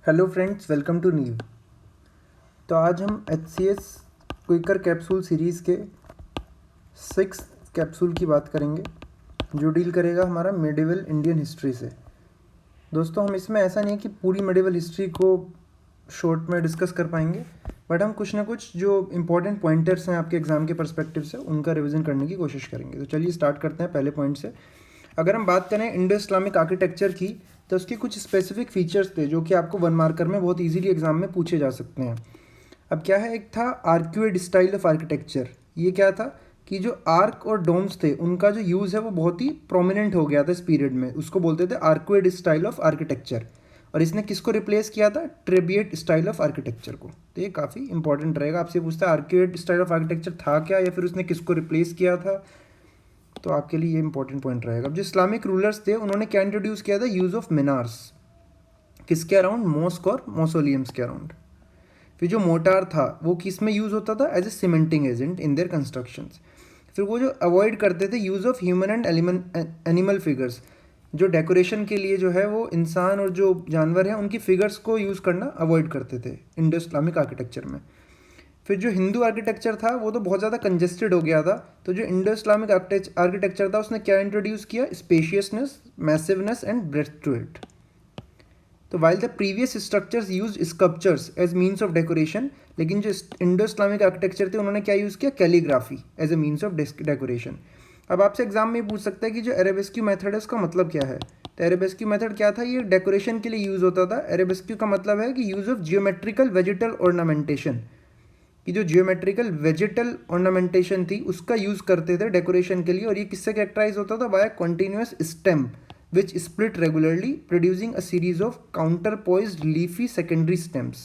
Hello friends, welcome to नीव। तो आज हम HCS क्विकर कैप्सूल सीरीज़ के 6th कैप्सूल की बात करेंगे जो डील करेगा हमारा मेडिवल इंडियन हिस्ट्री से। दोस्तों, हम इसमें ऐसा नहीं है कि पूरी मेडिवल हिस्ट्री को शॉर्ट में डिस्कस कर पाएंगे, बट हम कुछ ना कुछ जो इंपॉर्टेंट पॉइंटर्स हैं आपके एग्ज़ाम के पर्सपेक्टिव से उनका रिवीजन करने की कोशिश करेंगे। तो चलिए स्टार्ट करते हैं पहले पॉइंट से। अगर हम बात करें इंडो इस्लामिक आर्किटेक्चर की, तो उसके कुछ स्पेसिफिक फीचर्स थे जो कि आपको 1 मार्कर में बहुत इजीली एग्जाम में पूछे जा सकते हैं। अब क्या है, एक था आर्क्यूएड स्टाइल ऑफ आर्किटेक्चर। ये क्या था कि जो आर्क और डोम्स थे उनका जो यूज़ है वो बहुत ही प्रोमिनेंट हो गया था इस पीरियड में, उसको बोलते थे आर्क्यूएड स्टाइल ऑफ आर्किटेक्चर। और इसने किसको रिप्लेस किया था? ट्रेबिएट स्टाइल ऑफ आर्किटेक्चर को। तो ये काफ़ी इंपॉर्टेंट रहेगा, आपसे पूछता है आर्क्यूएड स्टाइल ऑफ आर्किटेक्चर था क्या या फिर उसने किसको रिप्लेस किया था, तो आपके लिए ये इंपॉर्टेंट पॉइंट रहेगा। अब जो इस्लामिक रूलर्स थे उन्होंने क्या इंट्रोड्यूस किया था? Use of minars. किसके अराउंड? मॉस्क और मौसोलियम्स के अराउंड। फिर जो मोटार था वो किस में यूज़ होता था? As a cementing agent in their constructions. फिर वो जो अवॉइड करते थे use of human and animal figures. जो डेकोरेशन के लिए जो है वो इंसान और जो जानवर हैं उनकी फिगर्स को यूज़ करना अवॉइड करते थे इंडो इस्लामिक आर्किटेक्चर में। फिर जो हिंदू आर्किटेक्चर था वो तो बहुत ज़्यादा कंजेस्टेड हो गया था, तो जो इंडो इस्लामिक आर्किटेक्चर था उसने क्या इंट्रोड्यूस किया? Spaciousness, massiveness and breadth to it. तो while the previous structures use sculptures as means of decoration, लेकिन जो इंडो इस्लामिक आर्किटेक्चर थे उन्होंने क्या यूज़ किया? Calligraphy as a means of decoration. अब आपसे एग्जाम में पूछ सकता है कि जो एरेबेस्क्यू मेथड है उसका मतलब क्या है। तो एरेबेस्क्यू मेथड क्या था? ये डेकोरेशन के लिए यूज़ होता था। एरेबेस्क्यू का मतलब है कि use of geometrical vegetal ornamentation, कि जो जियोमेट्रिकल वेजिटल ऑर्नामेंटेशन थी उसका यूज़ करते थे डेकोरेशन के लिए। और ये किससे कैरेक्टराइज होता था? By continuous stem which split regularly, producing a series of counterpoised leafy secondary stems.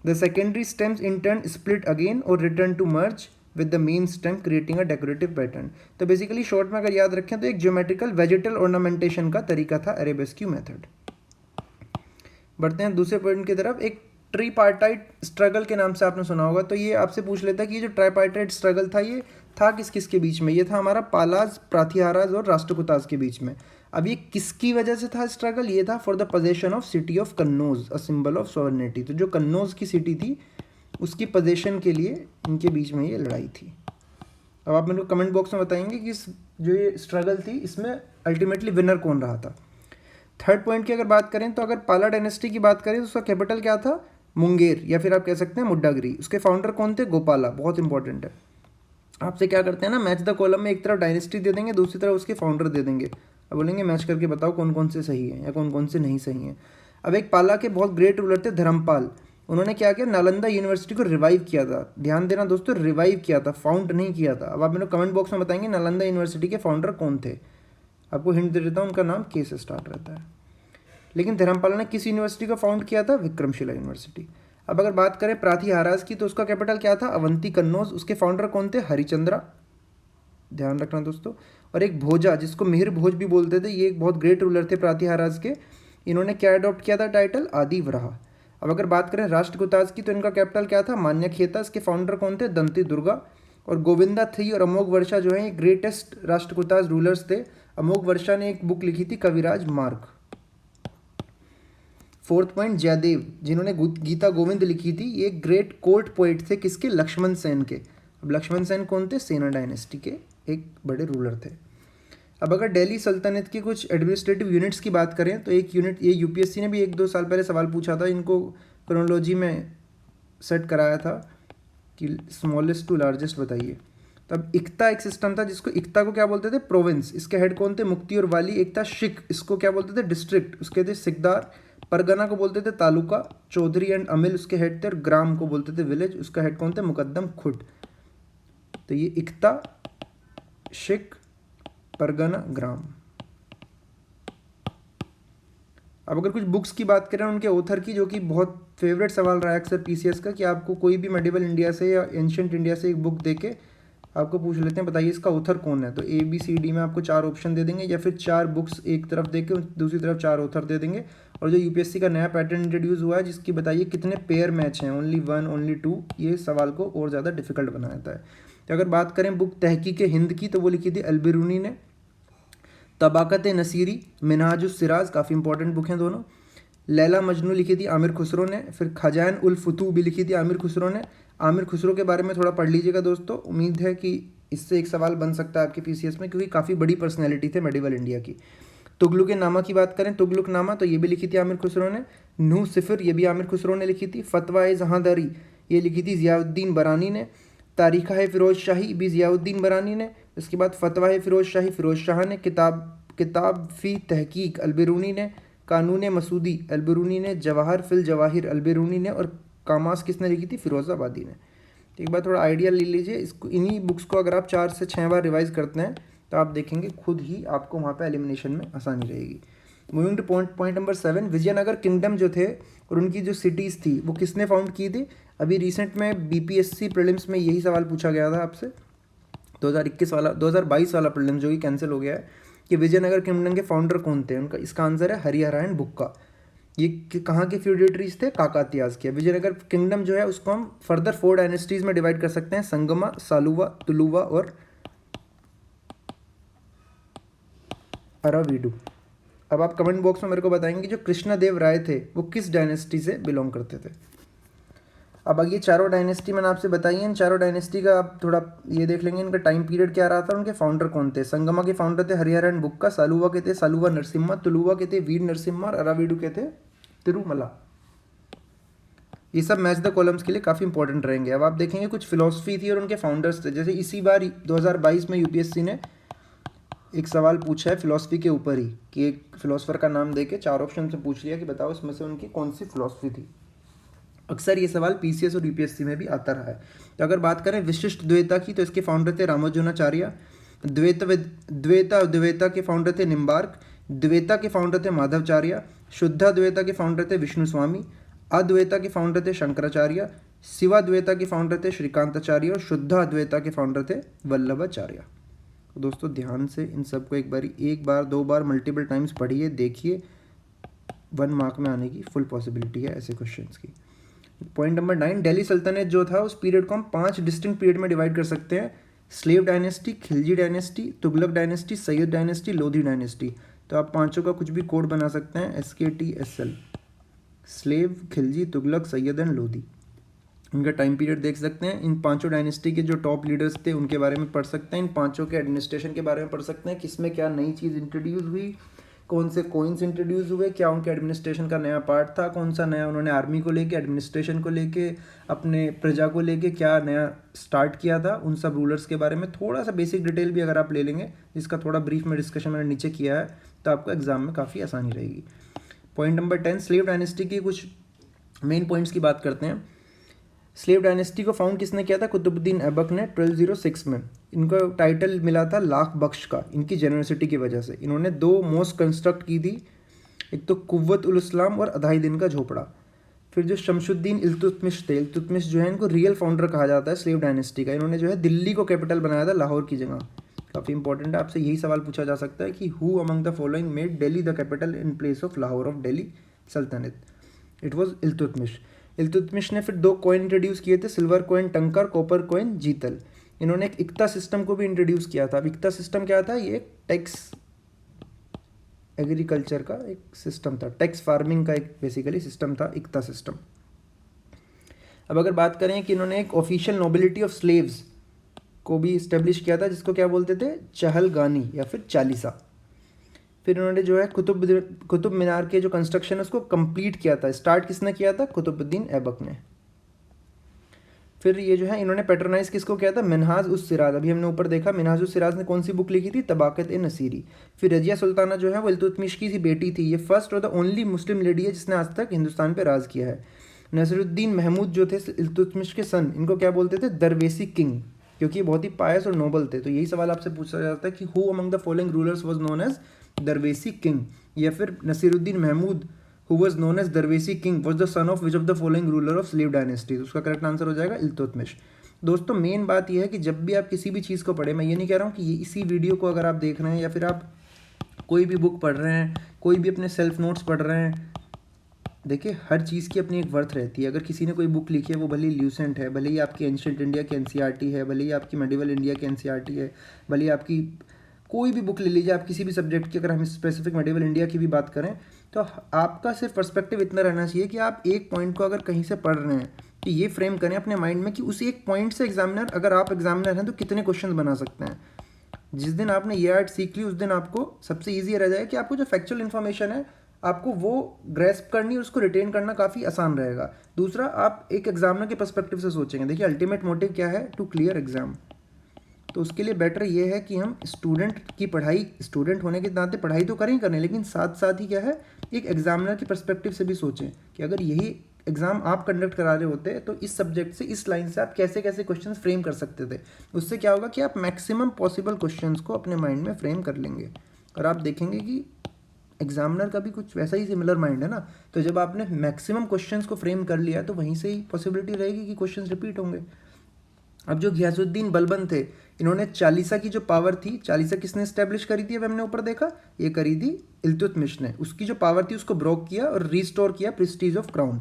The secondary stems in turn split again or return to merge with the main stem, creating a decorative pattern. तो basically short में अगर याद रखें तो एक geometrical vegetal ornamentation का तरीका था अरेबेस्क्यू मेथड। बढ़ते हैं दूसरे पॉइंट की तरफ। एक ट्रीपार्टाइट स्ट्रगल के नाम से आपने सुना होगा, तो ये आपसे पूछ लेता है कि ये जो ट्राइपार्टाइट स्ट्रगल था ये था किस किस के बीच में? ये था हमारा पालाज, प्राथिहाराज और राष्ट्रकूताज के बीच में। अब ये किसकी वजह से था स्ट्रगल? ये था for the possession of city of Kannauj, a symbol of sovereignty. तो जो कन्नौज की सिटी थी उसकी पोजेशन के लिए इनके बीच में ये लड़ाई थी। अब आप मेरे को कमेंट बॉक्स में बताएंगे कि जो ये स्ट्रगल थी इसमें अल्टीमेटली विनर कौन रहा था। थर्ड पॉइंट की अगर बात करें तो अगर पाला डायनेस्टी की बात करें तो उसका कैपिटल क्या था? मुंगेर, या फिर आप कह सकते हैं मुड्डागिरी। उसके फाउंडर कौन थे? गोपाला। बहुत इंपॉर्टेंट है। आपसे क्या करते हैं ना, मैच द कॉलम में एक तरफ डायनेस्टी दे देंगे, दूसरी तरफ उसके फाउंडर दे देंगे, अब बोलेंगे मैच करके बताओ कौन कौन से सही है या कौन कौन से नहीं सही हैं। अब एक पाला के बहुत ग्रेट रूलर थे धर्मपाल। उन्होंने क्या किया? नालंदा यूनिवर्सिटी को रिवाइव किया था। ध्यान देना दोस्तों, रिवाइव किया था, फाउंड नहीं किया था। अब आप मेरे कमेंट बॉक्स में बताएंगे नालंदा यूनिवर्सिटी के फाउंडर कौन थे। आपको हिंट दे देता हूँ, उनका नाम के से स्टार्ट रहता है। लेकिन धर्मपाल ने किस यूनिवर्सिटी को फाउंड किया था? विक्रमशिला यूनिवर्सिटी। अब अगर बात करें प्रातिहाराज की तो उसका कैपिटल क्या था? अवंती कन्नौज। उसके फाउंडर कौन थे? हरिचंद्रा। ध्यान रखना दोस्तों। और एक भोजा जिसको मिहिर भोज भी बोलते थे, ये एक बहुत ग्रेट रूलर थे प्रातिहाराज के। इन्होंने क्या अडॉप्ट किया था टाइटल? आदि वराह। अब अगर बात करें राष्ट्रकूताज की तो इनका कैपिटल क्या था? मान्यखेता। इसके फाउंडर कौन थे? दंती दुर्गा। और गोविंदा थ्री और अमोघ वर्षा जो है ये ग्रेटेस्ट राष्ट्रकूताज रूलर्स थे। अमोघ वर्षा ने एक बुक लिखी थी कविराज मार्ग। फोर्थ पॉइंट, जयदेव जिन्होंने गीता गोविंद लिखी थी, ये ग्रेट कोर्ट पोइट थे। किसके? लक्ष्मण सेन के। अब लक्ष्मण सेन कौन थे? सेना डायनेस्टी के एक बड़े रूलर थे। अब अगर दिल्ली सल्तनत की कुछ एडमिनिस्ट्रेटिव यूनिट्स की बात करें तो एक यूनिट, ये यूपीएससी ने भी 1-2 साल पहले सवाल पूछा था, इनको क्रोनोलॉजी में सेट कराया था कि स्मॉलेस्ट टू लार्जेस्ट बताइए। तब इक्ता एक सिस्टम था जिसको, इक्ता को क्या बोलते थे? प्रोविंस। इसके हेड कौन थे? मुक्ति और वाली। एक था शिक, इसको क्या बोलते थे? डिस्ट्रिक्ट, उसके थे सिकदार। परगना को बोलते थे तालुका। चौधरी एंड अमिल उसके हेड थे। और ग्राम को बोलते थे विलेज, उसका हेड कौन थे? मुकद्दम खुड। तो ये इक्ता, शिक, परगना, ग्राम। अब अगर कुछ बुक्स की बात करें उनके ऑथर की, जो कि बहुत फेवरेट सवाल रहा है अक्सर पीसीएस का, कि आपको कोई भी मेडिवल इंडिया से या एंशियंट इंडिया से एक बुक देके आपको पूछ लेते हैं बताइए इसका ऑथर कौन है, तो ABCD में आपको 4 ऑप्शन दे देंगे, या फिर 4 बुक्स एक तरफ देके दूसरी तरफ 4 ऑथर दे देंगे। और जो यूपीएससी का नया पैटर्न इंट्रोड्यूस हुआ है जिसकी बताइए कितने पेयर मैच हैं, ओनली 1, ओनली 2, ये सवाल को और ज़्यादा डिफिकल्ट बना देता है। तो अगर बात करें बुक तहकीक हिंद की तो वो लिखी थी अलबिरूनी ने। तबाकत नसीरी, मिनहाजुस सिराज, काफ़ी इंपॉर्टेंट बुक हैं दोनों। लैला मजनू लिखी थी आमिर खुसरो ने। फिर खजान उल फुतू भी लिखी थी आमिर खुसरो ने। आमिर खुसरो के बारे में थोड़ा पढ़ लीजिएगा दोस्तों, उम्मीद है कि इससे एक सवाल बन सकता है आपके पीसीएस में, क्योंकि काफ़ी बड़ी पर्सनैलिटी थे मेडिवल इंडिया की। तुगलुक नामा की बात करें, तुगलुक नामा तो ये भी लिखी थी आमिर खुसरो ने। नूह सिफर ये भी आमिर खुसरो ने लिखी थी। फतवा जहांदारी ये लिखी थी ज़ियाउद्दीन बरानी ने। तारीख़ फ़िरोज़ शाही भी ज़ियाउद्दीन बरानी ने। इसके बाद फतवा फ़िरोज़ शाही फ़िरोज़ शाह ने। किताब फ़ी तहकीक अलबिरूनी ने। कानून मसूदी अलबिरूनी ने। जवाहर फिल जवाहिर अलबिरूनी ने। और कामास किसने लिखी थी? फ़िरोज़ाबादी ने। तो एक बार थोड़ा आइडिया ले लीजिए, इसको इन्हीं बुक्स को अगर आप 4 से 6 बार रिवाइज़ करते हैं तो आप देखेंगे खुद ही आपको वहाँ पे एलिमिनेशन में आसानी रहेगी। Moving to point number 7, Vijayanagar kingdom जो थे और उनकी जो सिटीज़ थी वो किसने फाउंड की थी? अभी रिसेंट में बीपीएससी प्रीलिम्स में यही सवाल पूछा गया था आपसे, 2022 वाला प्रीलिम्स जो कि कैंसिल हो गया है, कि विजयनगर किंगडम के फाउंडर कौन थे? उनका इसका आंसर है हरिहरायण बुक्का। ये कहाँ के फ्यूडेटरीज थे? काकातियाज के। विजयनगर किंगडम जो है उसको हम फर्दर 4 डायनेस्टीज़ में डिवाइड कर सकते हैं, संगमा, सालुवा, तुलुवा और अरावीडू। अब आप कमेंट बॉक्स में मेरे को बताएंगे जो कृष्णदेव राय थे वो किस डायनेस्टी से बिलोंग करते थे। अब ये चारों डायनेस्टी मैंने आपसे बताई है, इन चारों डायनेस्टी का आप थोड़ा ये देख लेंगे इनका टाइम पीरियड क्या रहा था, उनके फाउंडर कौन थे। संगमा के फाउंडर थे हरिहरन बुक्का, सालुवा के थे सालुवा नरसिम्हा, तुलुवा के थे वीर नरसिम्हा और अरावीडू के थे तिरुमला। ये सब मैच द कॉलम्स के लिए काफ़ी इंपॉर्टेंट रहेंगे। अब आप देखेंगे कुछ फिलोसफी थी और उनके फाउंडर्स थे। जैसे इसी बार 2022 में यूपीएससी ने एक सवाल पूछा है फिलोसफी के ऊपर ही, कि एक फिलोसफर का नाम देके 4 ऑप्शन से पूछ लिया कि बताओ इसमें से उनकी कौन सी फिलोसफी थी। अक्सर ये सवाल पीसीएस और यूपीएससी में भी आता रहा है। तो अगर बात करें विशिष्ट द्वैता की, तो इसके फाउंडर थे रामानुजाचार्य। द्वैता के फाउंडर थे निम्बार्क। द्वैता के फाउंडर थे माधवाचार्य। शुद्धाद्वैता के फाउंडर थे विष्णु स्वामी। अद्वैता के फाउंडर थे शंकराचार्य। शिवाद्वैता के फाउंडर थे श्रीकांताचार्य और शुद्धाद्वैता के फाउंडर थे वल्लभाचार्य। तो दोस्तों ध्यान से इन सबको एक बार 2 बार मल्टीपल टाइम्स पढ़िए, देखिए, 1 मार्क में आने की फुल पॉसिबिलिटी है ऐसे क्वेश्चंस की। पॉइंट नंबर 9, दिल्ली सल्तनत जो था उस पीरियड को हम 5 डिस्टिंक्ट पीरियड में डिवाइड कर सकते हैं। Slave dynasty, Khilji dynasty, Tughlaq dynasty, Syed dynasty, Lodhi dynasty. तो आप पांचों का कुछ भी कोड बना सकते हैं, SKTSL, slave, Khilji, Tughlaq, Syed and Lodhi. इनका टाइम पीरियड देख सकते हैं। इन पांचों डायनेस्टी के जो टॉप लीडर्स थे उनके बारे में पढ़ सकते हैं। इन पांचों के एडमिनिस्ट्रेशन के बारे में पढ़ सकते हैं, किसमें क्या नई चीज़ इंट्रोड्यूस हुई, कौन से कोइंस इंट्रोड्यूस हुए, क्या उनके एडमिनिस्ट्रेशन का नया पार्ट था, कौन सा नया उन्होंने आर्मी को लेके, एडमिनिस्ट्रेशन को लेके, अपने प्रजा को लेके क्या नया स्टार्ट किया था, उन सब रूलर्स के बारे में थोड़ा सा बेसिक डिटेल भी अगर आप ले लेंगे, जिसका थोड़ा ब्रीफ में डिस्कशन मैंने नीचे किया है, तो आपको एग्जाम में काफ़ी आसानी रहेगी। पॉइंट नंबर 10, स्लेव डायनेस्टी की कुछ मेन पॉइंट्स की बात करते हैं। स्लेव डायनेस्टी को फाउंड किसने किया था? कुतुबुद्दीन ऐबक ने 1206 में। इनको टाइटल मिला था लाख बख्श का, इनकी जेनरसिटी की वजह से। इन्होंने 2 मॉस्क कंस्ट्रक्ट की थी, एक तो कुव्वत उल इस्लाम और अढ़ाई दिन का झोपड़ा। फिर जो शमशुद्दीन इल्तुतमिश थे, इल्तुतमिश जो है इनको रियल फाउंडर कहा जाता है स्लेव डायनेस्टी का। इन्होंने जो है दिल्ली को कैपिटल बनाया था लाहौर की जगह। काफ़ी इंपॉर्टेंट है, आपसे यही सवाल पूछा जा सकता है कि who among the following made Delhi the capital in place of Lahore of Delhi सल्तनत? It was Iltutmish. इल्तुतमिश ने फिर 2 कॉइन इंट्रोड्यूस किए थे, silver coin tanker, copper coin जीतल। इन्होंने एक इक्ता सिस्टम को भी इंट्रोड्यूस किया था। अब इक्ता सिस्टम क्या था? ये एक टैक्स एग्रीकल्चर का एक सिस्टम था, टैक्स फार्मिंग का एक बेसिकली सिस्टम था इक्ता सिस्टम। अब अगर बात करें कि इन्होंने एक ऑफिशियल नोबिलिटी ऑफ स्लेव्स को भी इस्टेब्लिश किया था, जिसको क्या बोलते थे? चहलगानी या फिर चालीसा। फिर इन्होंने जो है कुतुब मीनार के जो कंस्ट्रक्शन है उसको कंप्लीट किया था। स्टार्ट किसने किया था? कुतुबुद्दीन ऐबक ने। फिर ये जो है इन्होंने पैट्रोनाइज किसको किया था? मिनहाज उस सिराज। अभी हमने ऊपर देखा मिनहाज उस सिराज ने कौन सी बुक लिखी थी? तबाकत ए नसीरी। फिर रजिया सुल्ताना जो है वो इल्तुतमिश की बेटी थी। ये फर्स्ट और द ओनली मुस्लिम लेडी है जिसने आज तक हिंदुस्तान पर राज किया है। नसीरुद्दीन महमूद जो थे इल्तुतमिश के सन, इनको क्या बोलते थे? दरवेसी किंग, क्योंकि ये बहुत ही पायस और नोबल थे। तो यही सवाल आपसे पूछा जाता है कि who among the following rulers was known as दरवेसी किंग, या फिर Nasiruddin Mahmud who was known as दरवेसी king was the son of which of the following ruler of slave dynasty? उसका करेक्ट आंसर हो जाएगा इल्तुतमिश। दोस्तों मेन बात यह है कि जब भी आप किसी भी चीज़ को पढ़ें, मैं ये नहीं कह रहा हूँ कि ये इसी वीडियो को अगर आप देख रहे हैं या फिर आप कोई भी बुक पढ़ रहे हैं, कोई भी अपने सेल्फ नोट्स पढ़ रहे हैं, देखिए हर चीज़ की अपनी एक वर्थ रहती है। अगर किसी ने कोई बुक लिखी है वो भले ही ल्यूसेंट है, भले ही आपकी एंशिएंट इंडिया की एनसीईआरटी है, भले ही आपकी मेडिवल इंडिया की एनसीईआरटी है, भले ही आपकी कोई भी बुक ले लीजिए आप किसी भी सब्जेक्ट की, अगर हम स्पेसिफिक मेडिवल इंडिया की भी बात करें, तो आपका सिर्फ पर्सपेक्टिव इतना रहना चाहिए कि आप एक पॉइंट को अगर कहीं से पढ़ रहे हैं तो ये फ्रेम करें अपने माइंड में कि उस एक पॉइंट से एग्जामिनर, अगर आप एग्जामिनर हैं तो कितने क्वेश्चन बना सकते हैं। जिस दिन आपने ये आर्ट सीख ली उस दिन आपको सबसे ईजी रह जाएगा कि आपको जो फैक्चुअल इन्फॉर्मेशन है आपको वो ग्रेस्प करनी, उसको रिटेन करना काफ़ी आसान रहेगा। दूसरा, आप एक एग्जामिनर के पर्सपेक्टिव से सोचेंगे। देखिए अल्टीमेट मोटिव क्या है, टू क्लियर एग्जाम। तो उसके लिए बेटर ये है कि हम स्टूडेंट की पढ़ाई, स्टूडेंट होने के नाते पढ़ाई तो करें ही करें, लेकिन साथ साथ ही क्या है, एक एग्जामिनर के पर्सपेक्टिव से भी सोचें कि अगर यही एग्ज़ाम आप कंडक्ट करा रहे होते तो इस सब्जेक्ट से, इस लाइन से आप कैसे कैसे क्वेश्चंस फ्रेम कर सकते थे। उससे क्या होगा कि आप मैक्सिमम पॉसिबल क्वेश्चंस को अपने माइंड में फ्रेम कर लेंगे। और आप देखेंगे कि एग्जामिनर का भी कुछ वैसा ही सिमिलर माइंड है ना। तो जब आपने मैक्सिमम क्वेश्चंस को फ्रेम कर लिया तो वहीं से ही पॉसिबिलिटी रहेगी कि क्वेश्चंस रिपीट होंगे। अब जो घियासुद्दीन बलबन थे, इन्होंने चालीसा की जो पावर थी, चालीसा किसने इस्टेब्लिश करी थी, अब हमने ऊपर देखा, ये करी थी इल्तुतमिश ने। उसकी जो पावर थी उसको ब्रोक किया और रिस्टोर किया प्रेस्टीज ऑफ क्राउन।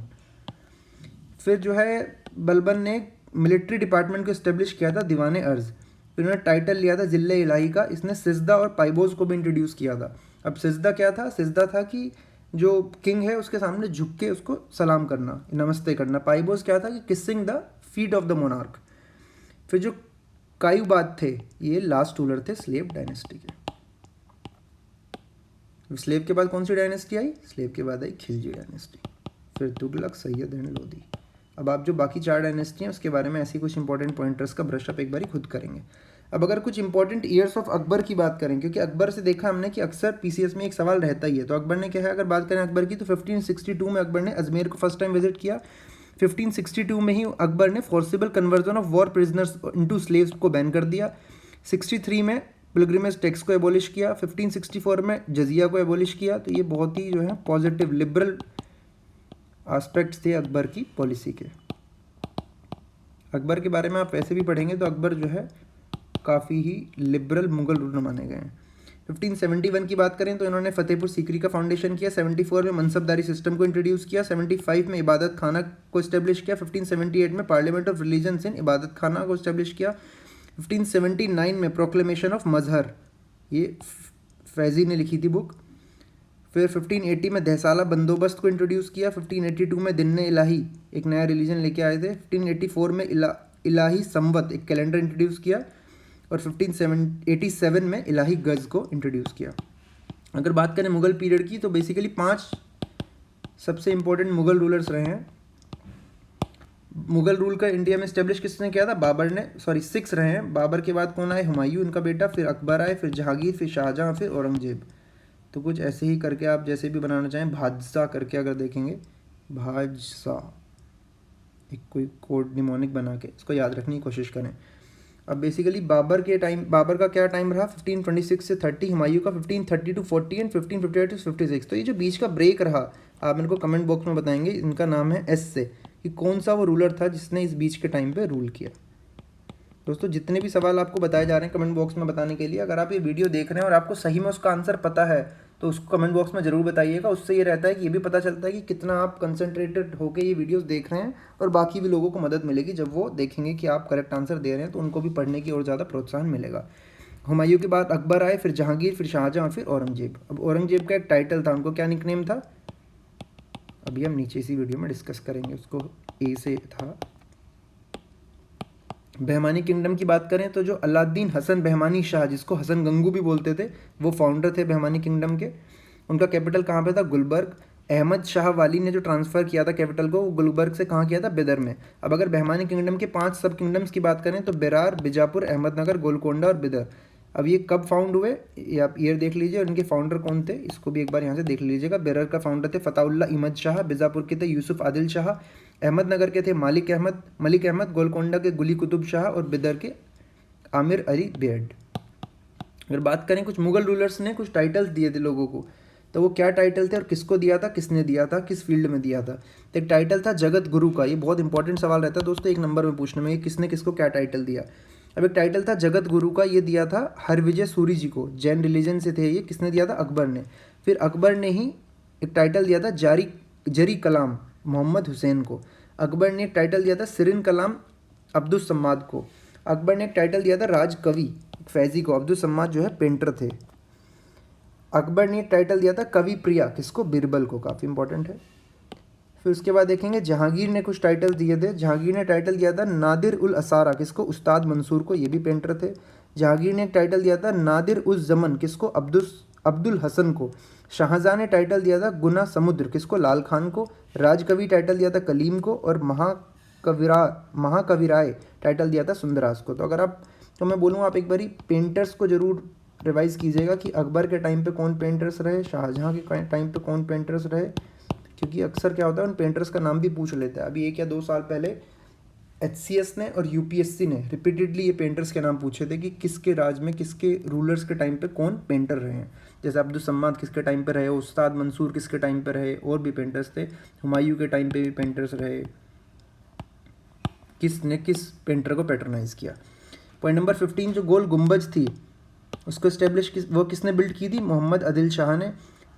फिर जो है बलबन ने मिलिट्री डिपार्टमेंट को इस्टेब्लिश किया था, दीवाने अर्ज। फिर उन्होंने टाइटल लिया था जिले इलाही का। इसने सिजदा और पाइबोज को भी इंट्रोड्यूस किया था। अब सिजदा क्या था, सिजदा था कि जो किंग है उसके सामने झुक के उसको सलाम करना, नमस्ते करना। पाइबोज क्या था कि kissing the feet of the monarch. फिर जो कायूबाद थे, ये लास्ट रूलर थे स्लेव डायनेस्टी के। स्लेव के बाद कौन सी डायनेस्टी आई, स्लेव के बाद आई खिलजी डायनेस्टी, फिर तुगलक, सैयद एंड लोधी। अब आप जो बाकी 4 डायनेस्टी हैं उसके बारे में ऐसी कुछ इंपॉर्टेंट पॉइंटर्स का ब्रशअप एक बारी खुद करेंगे। अब अगर कुछ इंपॉर्टेंट ईयर्स ऑफ अकबर की बात करें, क्योंकि अकबर से देखा हमने कि अक्सर पीसीएस में एक सवाल रहता ही है, तो अकबर ने क्या है, अगर बात करें अकबर की, तो 1562 में अकबर ने अजमेर को फर्स्ट टाइम विजिट किया। 1562 में ही अकबर ने forcible conversion of war prisoners into slaves को बैन कर दिया। 63 में पिलग्रिमेज टैक्स को एबॉलिश किया। 1564 में जजिया को एबॉलिश किया। तो ये बहुत ही जो है पॉजिटिव लिबरल एस्पेक्ट्स थे अकबर की पॉलिसी के। अकबर के बारे में आप वैसे भी पढ़ेंगे तो अकबर जो है काफ़ी ही लिबरल मुगल रूलर माने गए हैं। 1571 की बात करें तो इन्होंने फतेहपुर सीकरी का फाउंडेशन किया। 74 में मनसबदारी सिस्टम को इंट्रोड्यूस किया। 75 में इबादत खाना को इस्टेब्लिश किया। 1578 में पार्लियामेंट ऑफ रिलीजन्स इन इबादत खाना को इस्टेब्लिश किया। 1579 में प्रोक्लेमेशन ऑफ मजहर, ये फैजी ने लिखी थी बुक। फिर 1580 में दहसाला बंदोबस्त को इंट्रोड्यूस किया। 1582 में दिन्ने इलाही एक नया रिलीजन लेके आए थे। 1584 में इलाही संवत एक कैलेंडर इंट्रोड्यूस किया। और 1587 में इलाही गज को इंट्रोड्यूस किया। अगर बात करें मुगल पीरियड की तो बेसिकली 5 सबसे इंपॉर्टेंट मुगल रूलर्स रहे हैं। मुगल रूल का इंडिया में इस्टेब्लिश किसने किया था, बाबर ने, 6 रहे हैं। बाबर के बाद कौन आए, हुमायूं इनका बेटा, फिर अकबर आए, फिर जहांगीर, फिर शाहजहां, फिर औरंगजेब। तो कुछ ऐसे ही करके आप जैसे भी बनाना चाहें, भाजसा करके अगर देखेंगे, भाजसा एक कोई कोड निमोनिक बना के इसको याद रखने की कोशिश करें। अब बेसिकली बाबर का क्या टाइम रहा, 1526 से 30, हुमायूं का 1530 to 40 एंड 1558 to 56। तो ये जो बीच का ब्रेक रहा, आप इनको कमेंट बॉक्स में बताएंगे। इनका नाम है एस से, कि कौन सा वो रूलर था जिसने इस बीच के टाइम पे रूल किया। दोस्तों जितने भी सवाल आपको बताए जा रहे हैं कमेंट बॉक्स में बताने के लिए, अगर आप ये वीडियो देख रहे हैं और आपको सही में उसका आंसर पता है तो उसको कमेंट बॉक्स में ज़रूर बताइएगा। उससे ये रहता है कि ये भी पता चलता है कि कितना आप कंसंट्रेटेड होकर ये वीडियोस देख रहे हैं, और बाकी भी लोगों को मदद मिलेगी जब वो देखेंगे कि आप करेक्ट आंसर दे रहे हैं, तो उनको भी पढ़ने की और ज़्यादा प्रोत्साहन मिलेगा। हुमायूं के बाद अकबर आए, फिर जहांगीर, फिर शाहजहां, फिर औरंगजेब। अब औरंगजेब का एक टाइटल था, उनको क्या निकनेम था, अभी हम नीचे इसी वीडियो में डिस्कस करेंगे। उसको ए से था। बहमानी किंगडम की बात करें तो जो अलाउद्दीन हसन बहमानी शाह, जिसको हसन गंगू भी बोलते थे, वो फाउंडर थे बहमानी किंगडम के। उनका कैपिटल कहाँ पे था, गुलबर्ग। अहमद शाह वाली ने जो ट्रांसफ़र किया था कैपिटल को, वो गुलबर्ग से कहाँ किया था, बिदर में। अब अगर बहमानी किंगडम के 5 सब किंगडम्स की बात करें तो बेरार, बीजापुर, अहमदनगर, गोलकोंडा और बिदर। अब ये कब फाउंड हुए, ये आप ईयर देख लीजिए, और इनके फाउंडर कौन थे इसको भी एक बार यहाँ से देख लीजिएगा। बेरर का फाउंडर थे फताउल्ला इमद शाह, बीजापुर के थे यूसुफ आदिल शाह, अहमदनगर के थे मलिक अहमद, गोलकोंडा के गुली कुतुब शाह, और बिदर के आमिर अली बेड। अगर बात करें कुछ मुगल रूलर्स ने कुछ टाइटल्स दिए थे लोगों को, तो वो क्या टाइटल थे और किसको दिया था, किसने दिया था, किस फील्ड में दिया था। तो एक टाइटल था जगत गुरु का, ये बहुत इंपॉर्टेंट सवाल रहता है दोस्तों 1 नंबर में पूछने में, ये किसने किसको क्या टाइटल दिया। अब एक टाइटल था जगत गुरु का, ये दिया था हरविजय सूरी जी को, जैन रिलीजन से थे ये, किसने दिया था, अकबर ने। फिर अकबर ने ही एक टाइटल दिया था जरी कलाम मोहम्मद हुसैन को। अकबर ने एक टाइटल दिया था सिरिन कलाम अब्दुल सम्माद को। अकबर ने एक टाइटल दिया था राज कवि फैज़ी को। अब्दुल सम्माद जो है पेंटर थे। अकबर ने टाइटल दिया था कवि प्रिया, किसको? बीरबल को, काफ़ी इंपॉर्टेंट है। फिर उसके बाद देखेंगे जहांगीर ने कुछ टाइटल दिए थे। जहांगीर ने टाइटल दिया था नादिर उल असारा, किसको? उस्ताद मंसूर को, ये भी पेंटर थे। जहांगीर ने टाइटल दिया था नादिर उस जमन, किसको? अब्दुल हसन को। शाहजहां ने टाइटल दिया था गुना समुद्र, किसको? लाल खान को। राजकवि टाइटल दिया था कलीम को, और महाकविराय टाइटल दिया था सुंदरास को। तो मैं बोलूँ आप एक बारी पेंटर्स को जरूर रिवाइज कीजिएगा कि अकबर के टाइम पे कौन पेंटर्स रहे, शाहजहां के टाइम पे कौन पेंटर्स रहे, क्योंकि अक्सर क्या होता है उन पेंटर्स का नाम भी पूछ लेते हैं। अभी 1 या 2 साल पहले HCS ने और UPSC ने रिपीटेडली ये पेंटर्स के नाम पूछे थे कि किसके राज में, किसके रूलर्स के टाइम पे कौन पेंटर रहे हैं। जैसे अब्दुल सम्माद किसके टाइम पे रहे, उस्ताद मंसूर किसके टाइम पे रहे, और भी पेंटर्स थे। हुमायूं के टाइम पे भी पेंटर्स रहे, किसने किस पेंटर को पैटर्नाइज किया। पॉइंट नंबर 15, जो गोल गुंबज थी उसको वो किसने बिल्ड की थी? मोहम्मद आदिल शाह ने।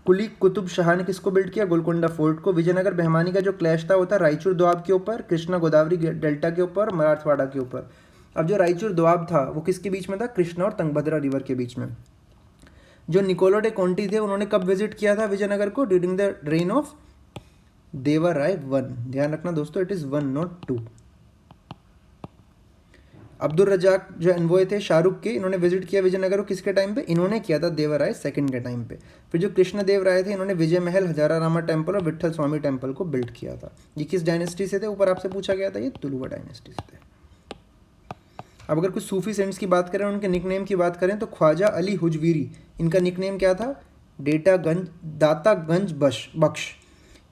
कुली कुतुब शाह ने किसको बिल्ड किया? गोलकोंडा फोर्ट को। विजयनगर बहमानी का जो क्लैश था वो था रायचूर दोआब के ऊपर, कृष्णा गोदावरी डेल्टा के ऊपर, मराठवाड़ा के ऊपर। अब जो रायचूर दोआब था वो किसके बीच में था? कृष्णा और तुंगभद्रा रिवर के बीच में। जो निकोलो डे कॉन्टी थे उन्होंने कब विजिट किया था विजयनगर को? During the reign of Devaraya 1। ध्यान रखना दोस्तों, it is 1 not 2। Abdul Razzaq जो एनवॉय थे शाहरुख के, इन्होंने विजिट किया विजयनगर को किसके टाइम पे? इन्होंने किया था देवराय 2 के टाइम पे। फिर जो कृष्णदेव राय थे इन्होंने विजय महल, हजारा रामा टेम्पल और विट्ठल स्वामी टेम्पल को बिल्ड किया था। ये किस डायनेस्टी से थे? ऊपर आपसे पूछा गया था, ये तुलुवा डायनेस्टी से थे। अब अगर कुछ सूफी सेंट्स की बात करें, उनके निकनेम की बात करें तो ख्वाजा अली हुजवीरी, इनका निकनेम क्या था? दातागंज बख्श।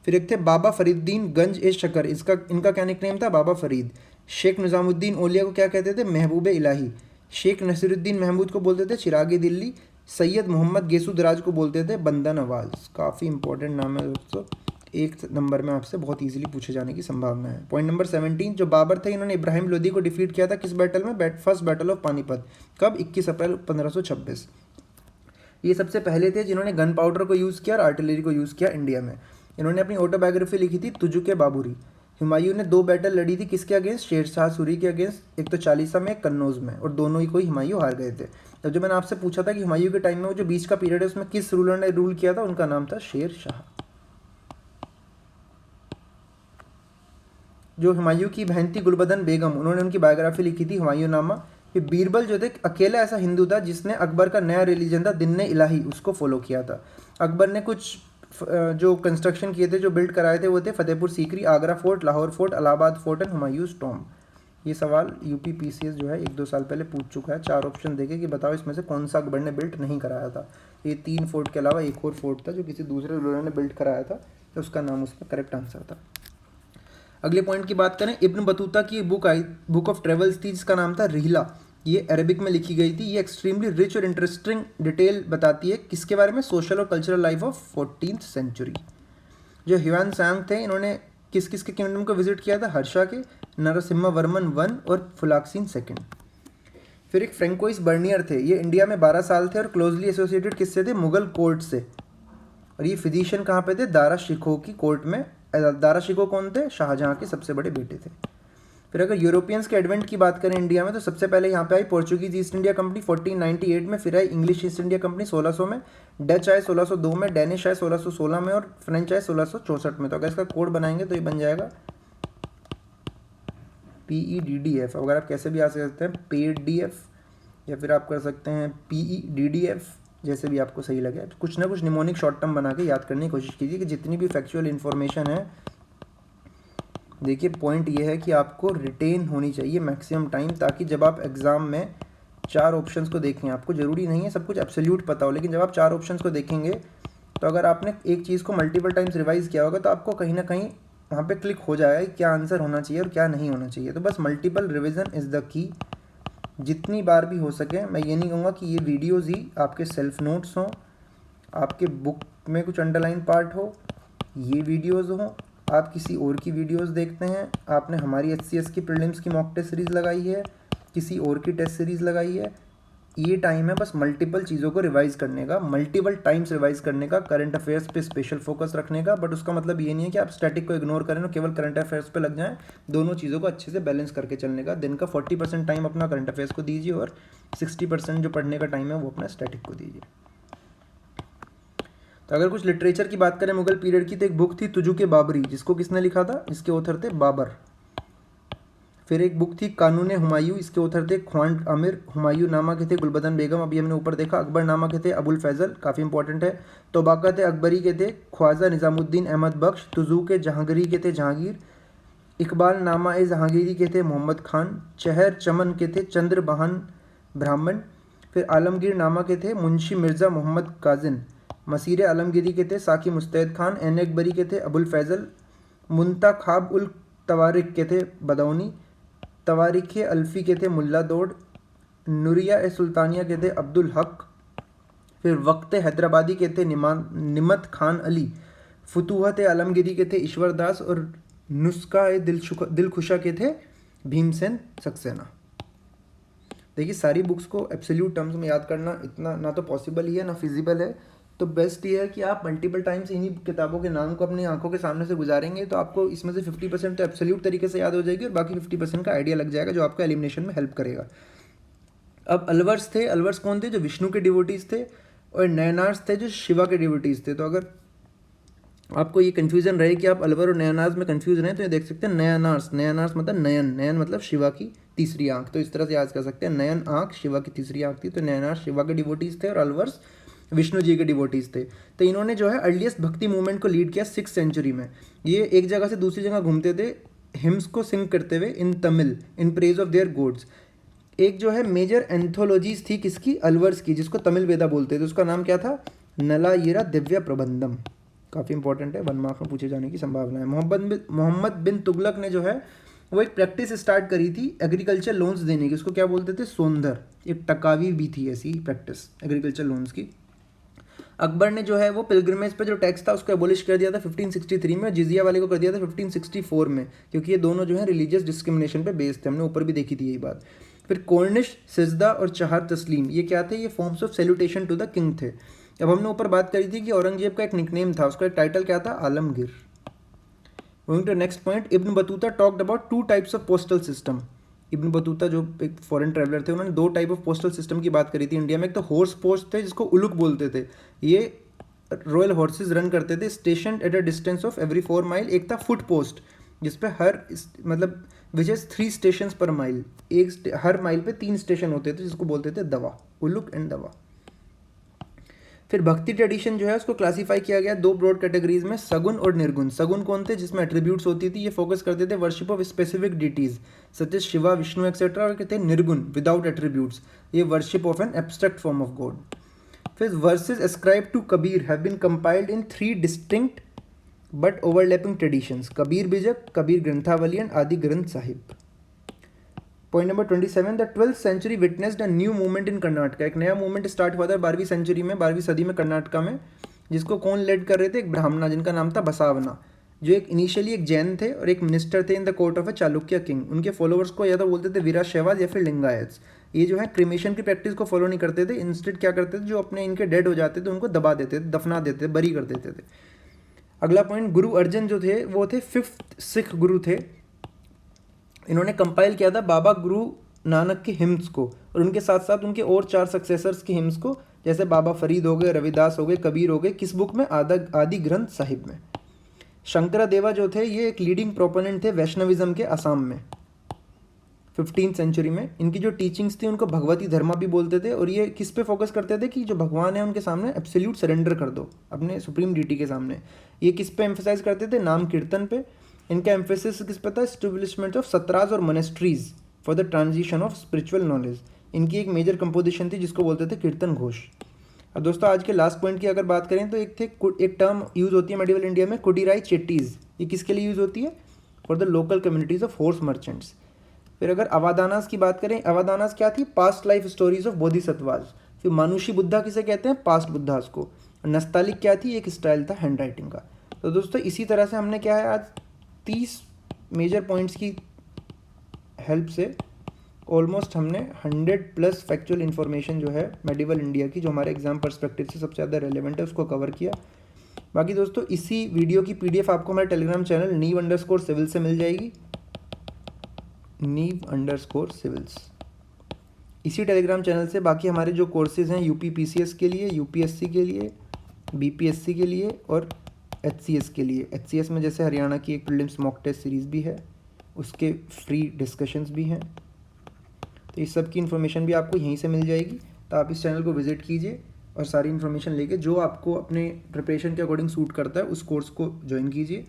फिर एक थे बाबा फरीदुद्दीन गंज ए शकर, इनका क्या निकनेम था? बाबा फरीद। शेख निज़ामुद्दीन औलिया को क्या कहते थे? महबूब इलाही। शेख नसीरुद्दीन महमूद को बोलते थे चिरागी दिल्ली। सैयद मोहम्मद गेसुदराज को बोलते थे बंदा नवाज। काफ़ी इंपॉर्टेंट नाम है दोस्तों, 1 नंबर में आपसे बहुत इजीली पूछे जाने की संभावना है। पॉइंट नंबर 17, जो बाबर थे इन्होंने इब्राहिम लोदी को डिफीट किया था किस बैटल में? First battle of Panipat. कब? 21 अप्रैल 1526। ये सबसे पहले थे जिन्होंने गन पाउडर को यूज़ किया और आर्टिलरी को यूज़ किया इंडिया में। इन्होंने अपनी ऑटोबायोग्राफी लिखी थी तुजुके बाबूरी। हुमायूं ने 2 बैटल लड़ी थी किसके अगेंस्ट? शेरशाह सूरी के अगेंस्ट, एक तो चालीसा में, एक कन्नौज में, और दोनों ही कोई हुमायूं हार गए थे। तो जो मैंने आपसे पूछा था कि हुमायूं के टाइम में वो जो बीच का पीरियड है उसमें किस रूलर ने रूल किया था, उनका नाम था शेर शाह। जो हुमायूं की बहन थी गुलबदन बेगम, उन्होंने उनकी बायोग्राफी लिखी थी हुमायूं नामा। कि बीरबल जो थे अकेला ऐसा हिंदू था जिसने अकबर का नया रिलीजन था दिन्ने इलाही, उसको फॉलो किया था। अकबर ने कुछ जो कंस्ट्रक्शन किए थे, जो बिल्ड कराए थे, वो थे Fatehpur Sikri, Agra fort, Lahore fort, Allahabad fort and Humayun's tomb. ये सवाल UPPCS जो है 1-2 साल पहले पूछ चुका है। 4 ऑप्शन देके कि बताओ इसमें से कौन सा अकबर ने बिल्ड नहीं कराया था। ये 3 फोर्ट के अलावा एक और फोर्ट था जो किसी दूसरे रूलर ने बिल्ड कराया था, तो उसका नाम उसका करेक्ट आंसर था। अगले पॉइंट की बात करें, इब्न बतूता की बुक ऑफ ट्रेवल्स थी जिसका नाम था रिहला। ये अरबिक में लिखी गई थी। ये एक्सट्रीमली रिच और इंटरेस्टिंग डिटेल बताती है किसके बारे में? सोशल और cultural life of 14th century. जो ह्यूआन सांग थे इन्होंने किस किस के किंगडम को विजिट किया था? हर्षा के, नरसिम्हा वर्मन 1 और फुलाक्सीन 2। फिर एक फ्रेंकोइस बर्नियर थे, ये इंडिया में 12 साल थे और क्लोजली एसोसिएटेड किससे थे? मुगल कोर्ट से। और ये फिजिशियन कहाँ पे थे? दारा शिकोह की कोर्ट में। दारा शिकोह कौन थे? शाहजहां के सबसे बड़े बेटे थे। फिर अगर यूरोपियंस के एडवेंट की बात करें इंडिया में, तो सबसे पहले यहाँ पे आई पोर्चुगीज ईस्ट इंडिया कंपनी 1498 में, फिर आई इंग्लिश ईस्ट इंडिया कंपनी 1600 में, डच आए 1602 में, डेनिश आए 1616 में और फ्रेंच आए 1664 में। तो अगर इसका कोड बनाएंगे तो ये बन जाएगा PEDDF। अगर आप कैसे भी आ सकते हैं PEDF, या फिर आप कर सकते हैं PEDDF, जैसे भी आपको सही लगे। कुछ ना कुछ निमोनिक शॉर्ट टर्म बना के याद करने की कोशिश कीजिए कि जितनी भी फैक्चुअल इन्फॉर्मेशन है, देखिए पॉइंट ये है कि आपको रिटेन होनी चाहिए मैक्सिमम टाइम, ताकि जब आप एग्ज़ाम में 4 ऑप्शंस को देखें, आपको ज़रूरी नहीं है सब कुछ एब्सोल्यूट पता हो, लेकिन जब आप 4 ऑप्शंस को देखेंगे तो अगर आपने एक चीज़ को मल्टीपल टाइम्स रिवाइज़ किया होगा तो आपको कहीं ना कहीं वहाँ पे क्लिक हो जाएगा कि क्या आंसर होना चाहिए और क्या नहीं होना चाहिए। तो बस multiple revision is the key. जितनी बार भी हो सके, मैं ये नहीं कहूँगा कि ये वीडियोज़ ही आपके सेल्फ नोट्स हों, आपके बुक में कुछ अंडरलाइन पार्ट हो, ये वीडियोज़ हों, आप किसी और की वीडियोस देखते हैं, आपने हमारी HCS की प्रीलिम्स की मॉक टेस्ट सीरीज़ लगाई है, किसी और की टेस्ट सीरीज़ लगाई है, ये टाइम है बस मल्टीपल चीज़ों को रिवाइज़ करने का, मल्टीपल टाइम्स रिवाइज़ करने का, करंट अफेयर्स पे स्पेशल फोकस रखने का। बट उसका मतलब ये नहीं है कि आप स्टैटिक को इग्नोर करें और केवल करंट अफेयर्स पे लग जाएं। दोनों चीज़ों को अच्छे से बैलेंस करके चलने का। दिन का 40% टाइम अपना करंट अफेयर्स को दीजिए और 60% जो पढ़ने का टाइम है वो अपना स्टैटिक को दीजिए। तो अगर कुछ लिटरेचर की बात करें मुगल पीरियड की, तो एक बुक थी तुजु के बाबरी, जिसको किसने लिखा था, इसके ऑथर थे बाबर। फिर एक बुक थी कानून हुमायूं, इसके ऑथर थे ख्वांड आमिर। हुमायूं नामा के थे गुलबदन बेगम, अभी हमने ऊपर देखा। अकबर नामा के थे अबुल फैजल, काफ़ी इंपॉर्टेंट है। तोबाका थे अकबरी के थे ख्वाजा निज़ामुद्दीन अहमद बख्श। तुजू के जहांगीरी के थे जहांगीर। इकबाल नामा ए जहांगीरी के थे मोहम्मद खान। चहर चमन के थे चंद्र बहान ब्राह्मण। फिर आलमगीर नामा के थे मुंशी मिर्ज़ा मोहम्मद काजिन। मसीर आलमगीरी के थे साकी मुस्तैद खान। एन अकबरी के थे अबुल फैजल। मुंतखाब उल तवारिक के थे बदौनी। तवारिख अल्फ़ी के थे मुल्ला दौड़। नुरिया ए सुल्तानिया के थे अब्दुल हक। फिर वक्त हैदराबादी के थे निमत खान अली। फतूहत आलमगीरी के थे ईश्वर दास। और नुस्खा ए दिलखुशा के थे भीमसेन सक्सेना। देखिए सारी बुक्स को एब्सोल्यूट टर्म्स में याद करना इतना ना तो पॉसिबल ही है ना फिजिबल है, तो बेस्ट ये है कि आप मल्टीपल टाइम्स इन्हीं किताबों के नाम को अपनी आंखों के सामने से गुजारेंगे तो आपको इसमें से 50% तो एब्सोल्यूट तरीके से याद हो जाएगी और बाकी 50% का आइडिया लग जाएगा जो आपको एलिमिनेशन में हेल्प करेगा। अब अलवर्स थे, अलवर्स कौन थे, जो विष्णु के डिवोटीज थे, और नयनार्स थे जो शिवा के डिवोटीज थे। तो अगर आपको ये कन्फ्यूजन रहे कि आप अलवर और नयनार्स में कन्फ्यूज रहें तो ये देख सकते हैं नयनार्स, नयनार्स मतलब नयन, नयन मतलब शिवा की तीसरी आंख, तो इस तरह से याद कर सकते हैं। नयन आंख शिवा की तीसरी आंख थी, तो नयनार्स शिवा के डिवोटीज थे और अलवर्स विष्णु जी के डिवोटीज थे। तो इन्होंने जो है अर्लीस्ट भक्ति मूवमेंट को लीड किया 6th सेंचुरी में। ये एक जगह से दूसरी जगह घूमते थे हिम्स को सिंग करते हुए in Tamil in praise of their gods. एक जो है मेजर एंथोलॉजीज थी किसकी, अलवर्स की, जिसको तमिल वेदा बोलते थे, उसका नाम क्या था, नलायिरा दिव्य प्रबंधम। काफ़ी इंपॉर्टेंट है, 1 मार्क में पूछे जाने की संभावना है। मोहम्मद बिन तुगलक ने जो है वो एक प्रैक्टिस स्टार्ट करी थी एग्रीकल्चर लोन्स देने की, उसको क्या बोलते थे, सोंदर। एक टकावी भी थी ऐसी प्रैक्टिस एग्रीकल्चर लोन्स की। अकबर ने जो है वो पिलग्रिमेज पे जो टैक्स था उसको एबोलिश कर दिया था 1563 में, जिजिया वाले को कर दिया था 1564 में, क्योंकि ये दोनों जो है रिलीजियस डिस्क्रिमिनेशन पे बेस्ड थे, हमने ऊपर भी देखी थी यही बात। फिर कोर्निश, सिजदा और चहार तस्लीम, ये क्या थे, ये forms of salutation to the king थे। अब हमने ऊपर बात करी थी कि औरंगजेब का एक निकनेम था, उसका एक टाइटल क्या था, Alamgir. Going to next point, Ibn Battuta talked about 2 types of postal system. Ibn Battuta जो एक फॉरेन ट्रैवलर थे, उन्होंने 2 टाइप ऑफ पोस्टल सिस्टम की बात करी थी इंडिया में। एक तो हॉर्स पोस्ट थे जिसको उलुक बोलते थे, ये रॉयल हॉर्सेस रन करते थे station at a distance of every 4 mile. एक था फुट पोस्ट जिसपे हर मतलब which is 3 station per mile, her mile पे 3 स्टेशन होते थे, जिसको बोलते थे दवा, उलुक एंड दवा। फिर भक्ति ट्रेडिशन जो है उसको क्लासीफाई किया गया 2 ब्रॉड कैटेगरीज में, सगुन और निर्गुण। सगुन कौन थे, जिसमें एट्रीब्यूट्स होती थी, ये फोकस करते थे worship of specific deities such as Shiva, Vishnu etcetera. और कहते हैं निर्गुण विदाउट एट्रीब्यूट्स, ये worship of an abstract form of god. फिर verses ascribed to Kabir have been compiled in 3 distinct but overlapping traditions, Kabir Bijak, Kabir Granthavali and Adi Granth Sahib. Point number 27, the 12th century witnessed a new movement in Karnataka. एक नया movement start हुआ था 12वीं century में, 12वीं सदी में कर्नाटका में, जिसको कौन लेड कर रहे थे, एक ब्राह्मणा जिनका नाम था बसावना, जो एक इनिशियली एक जैन थे और एक मिनिस्टर थे in the court of a Chalukya king. उनके फॉलोअर्स को या तो बोलते थे वीराशैवाज या फिर लिंगायत्स। ये जो है क्रिमेशन की प्रैक्टिस को फॉलो नहीं करते थे, इंस्टेड क्या करते थे, जो अपने इनके डेड हो जाते थे उनको दबा देते थे, दफना देते थे, बरी कर देते थे। अगला पॉइंट, गुरु अर्जन जो थे वो थे 5th सिख गुरु थे। इन्होंने कंपाइल किया था बाबा गुरु नानक के हिम्स को और उनके साथ साथ उनके और 4 सक्सेसर्स के हिम्स को, जैसे बाबा फरीद हो गए, रविदास हो गए, कबीर हो गए, किस बुक में, आदि ग्रंथ साहिब में। शंकरा देवा जो थे ये एक लीडिंग प्रोपोनेंट थे वैष्णविज्म के असम में 15th सेंचुरी में। इनकी जो टीचिंग्स थी उनको भगवती धर्मा भी बोलते थे और ये किस पे फोकस करते थे कि जो भगवान है उनके सामने एब्सोल्यूट सरेंडर कर दो अपने सुप्रीम डिटी के सामने। ये किस पे एम्फेसाइज करते थे, नाम कीर्तन पे। इनका एम्फेसिस किस पे था, एस्टेब्लिशमेंट ऑफ सत्राज और monasteries for the transition of spiritual knowledge. इनकी एक मेजर कंपोजिशन थी जिसको बोलते थे कीर्तन घोष। अब दोस्तों आज के लास्ट पॉइंट की अगर बात करें तो एक टर्म यूज़ होती है मेडिवल इंडिया में, कुटीराई चेट्टीज़। ये किसके लिए यूज़ होती है, for the local communities of horse merchants. फिर अगर अवादानास की बात करें, अवादानास क्या थी, past life stories of Bodhisattvas. फिर मानुषी बुद्धा किसे कहते हैं, पास्ट बुद्धास को। नस्तालिक क्या थी, एक स्टाइल था हैंड राइटिंग का। तो दोस्तों इसी तरह से हमने क्या है आज 30 मेजर पॉइंट्स की हेल्प से ऑलमोस्ट हमने 100+ फैक्चुअल इन्फॉर्मेशन जो है मेडिवल इंडिया की, जो हमारे एग्जाम पर्सपेक्टिव से सबसे ज़्यादा रेलेवेंट है, उसको कवर किया। बाकी दोस्तों इसी वीडियो की PDF आपको हमारे टेलीग्राम चैनल नीव_सिविल से मिल जाएगी, नीव_सिविल्स। इसी टेलीग्राम चैनल से बाकी हमारे जो कोर्सेज़ हैं UP PCS के लिए, UPSC के लिए, BPSC के लिए और HCS के लिए। HCS में जैसे हरियाणा की एक प्रीलिम्स मॉक टेस्ट सीरीज़ भी है, उसके फ्री डिस्कशंस भी हैं। तो इस सब की इन्फॉर्मेशन भी आपको यहीं से मिल जाएगी। तो आप इस चैनल को विज़िट कीजिए और सारी इन्फॉर्मेशन लेके जो आपको अपने प्रिपरेशन के अकॉर्डिंग सूट करता है उस कोर्स को ज्वाइन कीजिए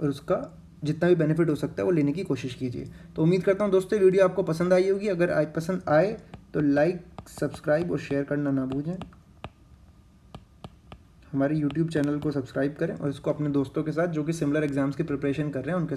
और उसका जितना भी बेनिफिट हो सकता है वो लेने की कोशिश कीजिए। तो उम्मीद करता हूँ दोस्तों वीडियो आपको पसंद आई होगी। अगर पसंद आए तो लाइक, सब्सक्राइब और शेयर करना ना भूलें। हमारे YouTube चैनल को सब्सक्राइब करें और इसको अपने दोस्तों के साथ जो कि सिमिलर एग्जाम्स की प्रिपरेशन कर रहे हैं उनके साथ